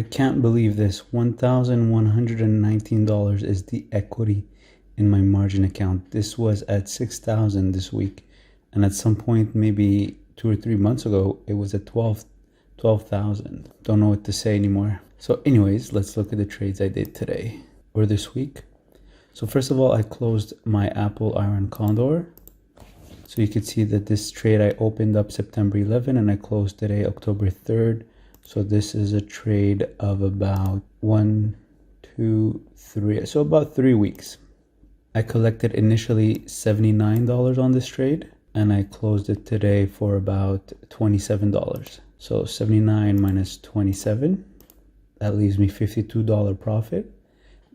I can't believe this. $1,119 is the equity in my margin account. This was at 6,000 this week. And at some point, maybe 2 or 3 months ago, it was at 12,000. Don't know what to say anymore. So anyways, let's look at the trades I did today or this week. So first of all, I closed my Apple Iron Condor. So you can see that this trade I opened up September 11 and I closed today, October 3rd. So this is a trade of about 1, 2, 3, so about 3 weeks. I collected initially $79 on this trade and I closed it today for about $27. So 79 minus 27, that leaves me $52 profit,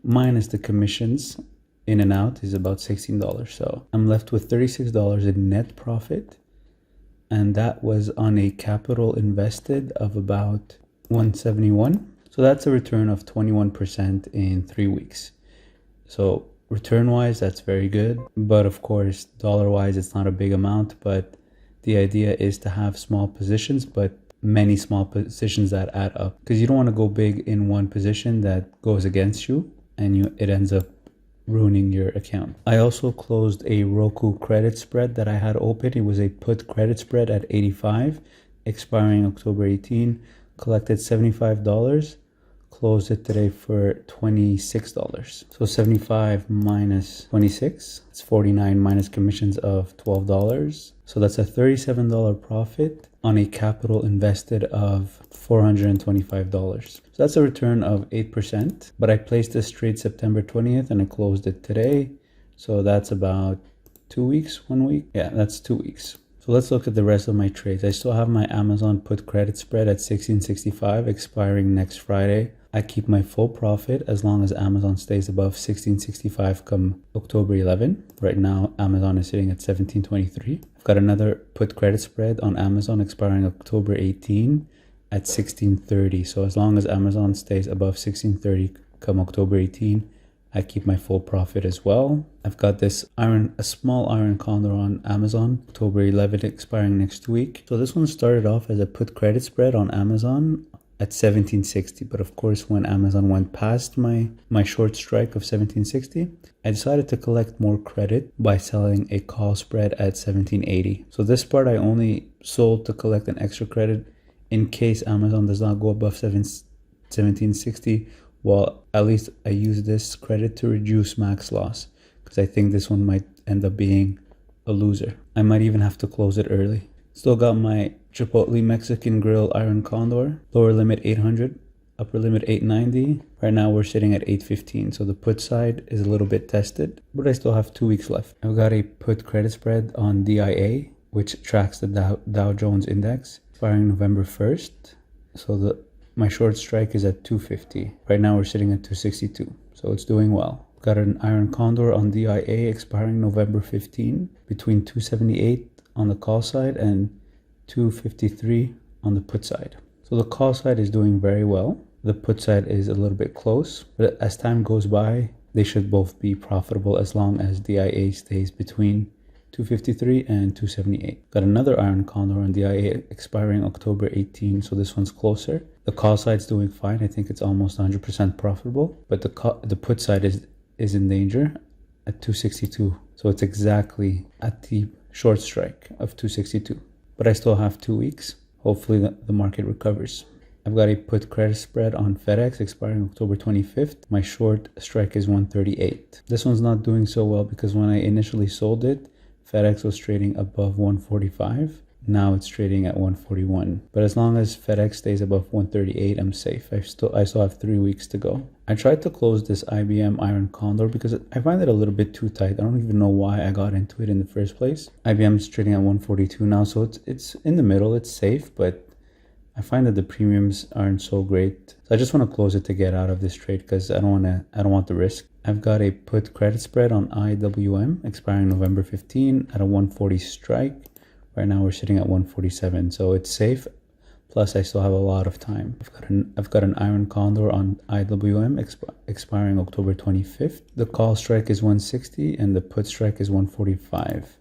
minus the commissions in and out is about $16. So I'm left with $36 in net profit. And that was on a capital invested of about 171. So that's a return of 21% in 3 weeks. So return wise, that's very good. But of course, dollar wise, it's not a big amount, but the idea is to have small positions, but many small positions that add up, because you don't want to go big in one position that goes against you and it ends up ruining your account. I also closed a Roku credit spread that I had open. It was a put credit spread at 85, expiring October 18, collected $75, closed it today for $26. So 75 minus 26, it's 49 minus commissions of $12. So that's a $37 profit on a capital invested of $425. So that's a return of 8%, but I placed this trade September 20th and I closed it today. So that's about 2 weeks, 1 week. Yeah, that's 2 weeks. So let's look at the rest of my trades. I still have my Amazon put credit spread at 1665 expiring next Friday. I keep my full profit as long as Amazon stays above 1665 come October 11. Right now, Amazon is sitting at 1723. I've got another put credit spread on Amazon expiring October 18 at 1630. So as long as Amazon stays above 1630 come October 18, I keep my full profit as well. I've got this a small iron condor on Amazon, October 11 expiring next week. So this one started off as a put credit spread on Amazon at 1760, but of course when Amazon went past my short strike of 1760, I decided to collect more credit by selling a call spread at 1780. So this part I only sold to collect an extra credit in case Amazon does not go above 1760. Well, at least I use this credit to reduce max loss, because I think this one might end up being a loser. I might even have to close it early. Still got my Chipotle Mexican Grill Iron Condor, lower limit 800, upper limit 890. Right now we're sitting at 815, so the put side is a little bit tested, but I still have 2 weeks left. I've got a put credit spread on DIA, which tracks the Dow Jones Index, expiring November 1st. So my short strike is at 250. Right now we're sitting at 262, so it's doing well. Got an Iron Condor on DIA expiring November 15, between 278 on the call side and 253 on the put side. So the call side is doing very well. The put side is a little bit close, but as time goes by, they should both be profitable as long as DIA stays between 253 and 278. Got another Iron Condor on DIA expiring October 18, so this one's closer. The call side's doing fine. I think it's almost 100% profitable, but the put side is in danger at 262. So it's exactly at the short strike of 262. But I still have 2 weeks. Hopefully the market recovers. I've got a put credit spread on FedEx expiring October 25th. My short strike is 138. This one's not doing so well because when I initially sold it, FedEx was trading above 145. Now it's trading at 141. But as long as FedEx stays above 138, I'm safe. I still have 3 weeks to go. I tried to close this IBM Iron Condor because I find it a little bit too tight. I don't even know why I got into it in the first place. IBM is trading at 142 now, so it's in the middle. It's safe, but I find that the premiums aren't so great. So I just want to close it to get out of this trade because I don't want the risk. I've got a put credit spread on IWM expiring November 15 at a 140 strike. Right now we're sitting at 147, so it's safe. Plus I still have a lot of time. I've got an Iron Condor on IWM expiring October 25th. The call strike is 160 and the put strike is 145.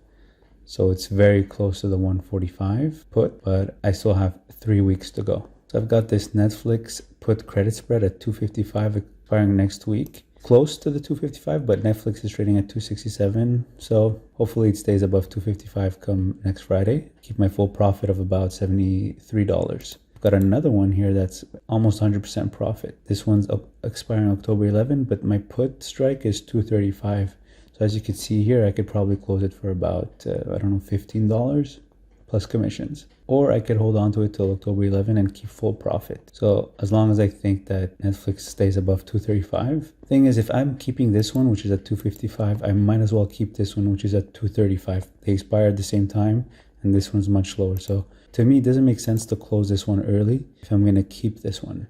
So it's very close to the 145 put, but I still have 3 weeks to go. So So I've got this Netflix put credit spread at 255 expiring next week. Close to the 255, but Netflix is trading at 267. So hopefully it stays above 255 come next Friday. Keep my full profit of about $73. I've got another one here that's almost 100% profit. This one's expiring October 11, but my put strike is 235. So as you can see here, I could probably close it for about, I don't know, $15 plus commissions. Or I could hold on to it till October 11 and keep full profit. So as long as I think that Netflix stays above 235. Thing is, if I'm keeping this one, which is at 255, I might as well keep this one, which is at 235. They expire at the same time, and this one's much lower. So to me, it doesn't make sense to close this one early if I'm going to keep this one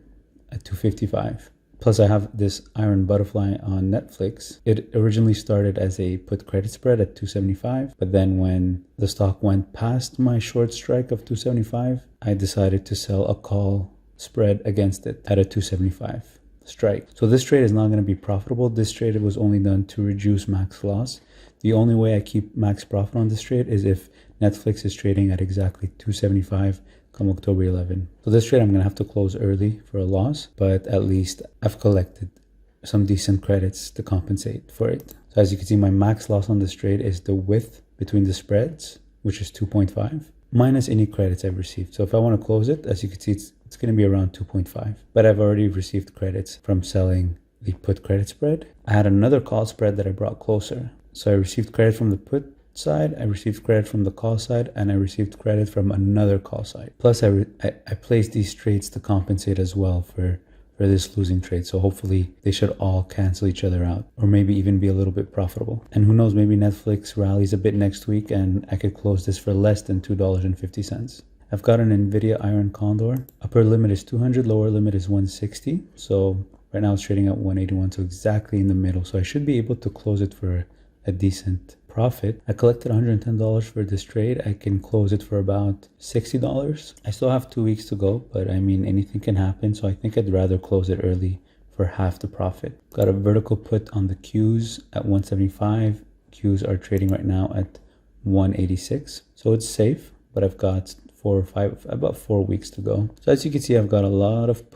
at 255. Plus, I have this Iron Butterfly on Netflix. It originally started as a put credit spread at 275, but then when the stock went past my short strike of 275, I decided to sell a call spread against it at a 275 strike. So this trade is not going to be profitable. This trade was only done to reduce max loss. The only way I keep max profit on this trade is if Netflix is trading at exactly 275 come October 11. So this trade I'm going to have to close early for a loss, but at least I've collected some decent credits to compensate for it. So as you can see, my max loss on this trade is the width between the spreads, which is 2.5, minus any credits I've received. So if I want to close it, as you can see, it's going to be around 2.5, but I've already received credits from selling the put credit spread. I had another call spread that I brought closer. So I received credit from the put side, I received credit from the call side, and I received credit from another call side. Plus I placed these trades to compensate as well for this losing trade. So hopefully they should all cancel each other out, or maybe even be a little bit profitable. And who knows, maybe Netflix rallies a bit next week and I could close this for less than $2.50. I've got an Nvidia Iron Condor. Upper limit is 200, lower limit is 160. So right now it's trading at 181, so exactly in the middle. So I should be able to close it for a decent profit. I collected $110 for this trade. I can close it for about $60. I still have 2 weeks to go, but I mean, anything can happen. So I think I'd rather close it early for half the profit. Got a vertical put on the Qs at 175. Qs are trading right now at 186. So it's safe, but I've got about 4 weeks to go. So as you can see, I've got a lot of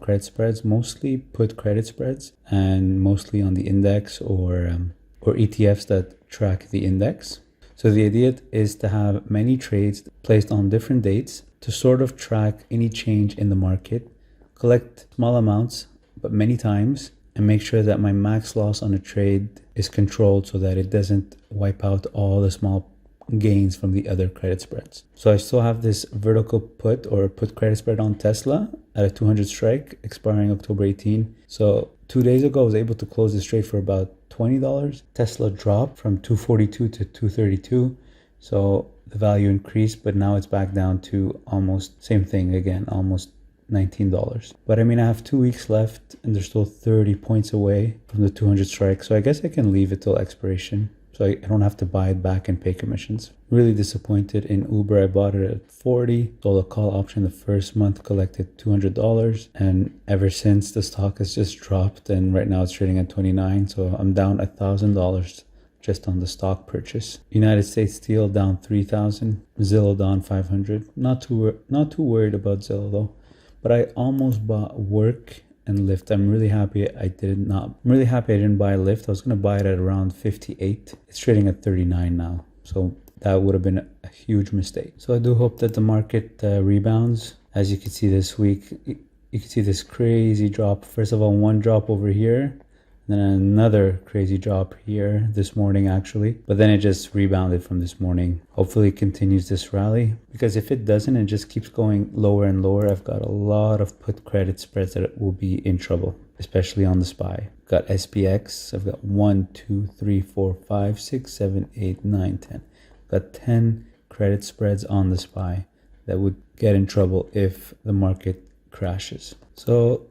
credit spreads, mostly put credit spreads, and mostly on the index or ETFs that track the index. So the idea is to have many trades placed on different dates to sort of track any change in the market, collect small amounts, but many times, and make sure that my max loss on a trade is controlled so that it doesn't wipe out all the small gains from the other credit spreads. So I still have this vertical put or put credit spread on Tesla at a 200 strike expiring October 18. So 2 days ago, I was able to close this trade for about $20. Tesla dropped from 242 to 232. So the value increased, but now it's back down to almost same thing again, almost $19. But I mean, I have 2 weeks left and they're still 30 points away from the 200 strike. So I guess I can leave it till expiration. So I don't have to buy it back and pay commissions. Really disappointed in Uber. I bought it at 40, sold a call option the first month, collected $200. And ever since, the stock has just dropped. And right now it's trading at 29. So I'm down $1,000 just on the stock purchase. United States Steel down 3,000. Zillow down 500. Not too worried about Zillow though. But I almost bought Work and Lyft. I'm really happy I didn't buy Lyft. I was going to buy it at around 58. It's trading at 39 now. So that would have been a huge mistake. So I do hope that the market rebounds. As you can see this week, you can see this crazy drop. First of all, one drop over here, then another crazy drop here this morning actually. But then it just rebounded from this morning. Hopefully it continues this rally, because if it doesn't, it just keeps going lower and lower. I've got a lot of put credit spreads that will be in trouble, especially on the SPY. Got SPX. I've got 1, 2, 3, 4, 5, 6, 7, 8, 9, 10. Got 10 credit spreads on the SPY that would get in trouble if the market crashes. So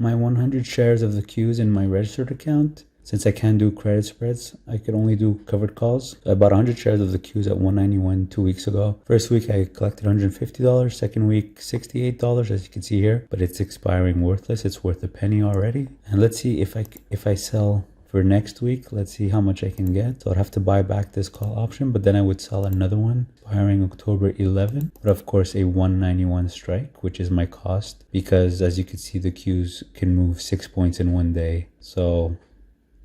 my 100 shares of the Qs in my registered account, since I can't do credit spreads, I could only do covered calls. I bought 100 shares of the Qs at 191 2 weeks ago. First week I collected $150. Second week $68, as you can see here, but it's expiring worthless. It's worth a penny already. And let's see if I sell For next week, let's see how much I can get. So I'd have to buy back this call option, but then I would sell another one expiring October 11. But of course, a 191 strike, which is my cost, because as you can see, the Qs can move 6 points in one day. So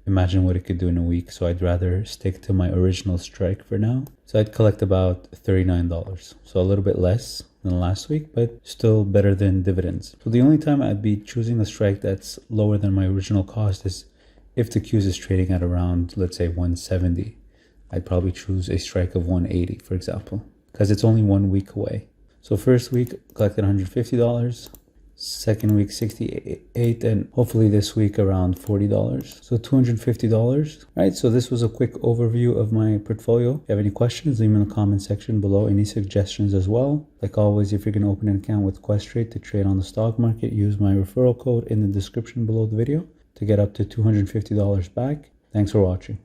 imagine what it could do in a week. So I'd rather stick to my original strike for now. So I'd collect about $39. So a little bit less than last week, but still better than dividends. So the only time I'd be choosing a strike that's lower than my original cost is if the Qs is trading at around, let's say 170. I'd probably choose a strike of 180, for example, because it's only 1 week away. So first week collected $150. Second week 68, and hopefully this week around $40. So $250. Right, so this was a quick overview of my portfolio. If you have any questions, leave them in the comment section below. Any suggestions as well. Like always, if you're going to open an account with QUESTRADE to trade on the stock market, use my referral code in the description below the video to get up to $250 back. Thanks for watching.